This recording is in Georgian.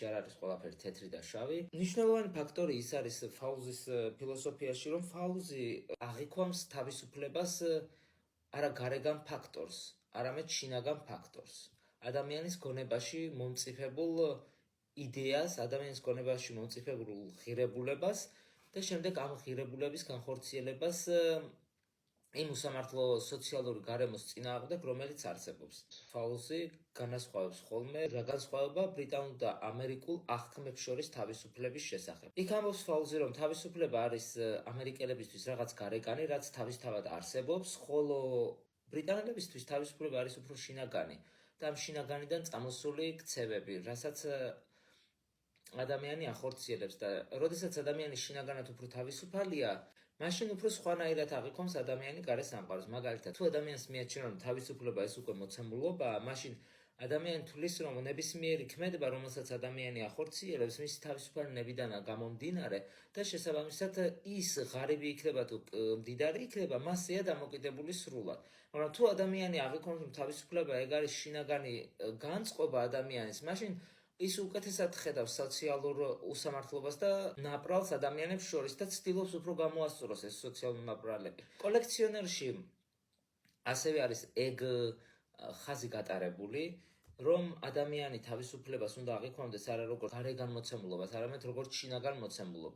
არ არის ყველაფერი თეთრი და შავი. მნიშვნელოვანი ფაქტორი ის არის ფაუზის ფილოსოფიაში, რომ ფაუზი აღიქვამს თავისუფლებას არა გარეგან ფაქტორს, არამედ შინაგან ფაქტორს. ადამიანის გონებაში მომწიფებულ იდეას, ადამიანის გონებაში მომწიფებულ ღირებულებას და შემდეგ ამ ღირებულების განხორციელებას იმ უსამართლო სოციალური გარემოს წინააღმდეგ, რომელიც არსებობს. ფაუზი განასხვავებს ხოლმე რა განსხვავება ბრიტანულ და ამერიკულ აღქმებს შორის თავისუფლების შესახებ. იქ ამბობს ფაუზი, რომ თავისუფლება არის ამერიკელებისთვის რაღაც გარეგანი, რაც თავისთავად არსებობს, ხოლო ბრიტანელებისთვის თავისუფლება არის უფრო შინაგანი და ამ შინაგანიდან წამოსული ქცევები, რასაც ადამიანი ახორციელებს და როდესაც ადამიანი შინაგანად უფრო თავისუფალია, მაშინ უფრო სხვანაირად აღიქვამს ადამიანი გარე სამყაროს. მაგალითად, თუ ადამიანს მიაჩნია, რომ თავისუფლება ეს უკვე მოცემულობაა, მაშინ ადამიანი თვლის, რომ ნებისმიერი ქმედება, რომელსაც ადამიანი ახორციელებს, მისი თავისუფალი ნებიდანაა გამომდინარე და შესაბამისად ის ღარიბი იქნება თუ მდიდარი იქნება, მასეა დამოკიდებული სრულად. მაგრამ თუ ადამიანი აღიქვამს, რომ თავისუფლება ეგ არის შინაგანი განწყობა ადამიანის, მაშინ ის უკეთესად ხედავს სოციალურ უსამართლობას და ნაპრალს ადამიანებს შორის და ცდილობს უფრო გამოასწოროს ეს სოციალური ნაპრალები. კოლექციონერში ასევე არის ეგ ხაზი გატარებული, რომ ადამიანი თავისუფლებას უნდა აღიქვამდეს არა როგორც გარეგან მოცემულობას, არამედ როგორც შინაგან მოცემულობას.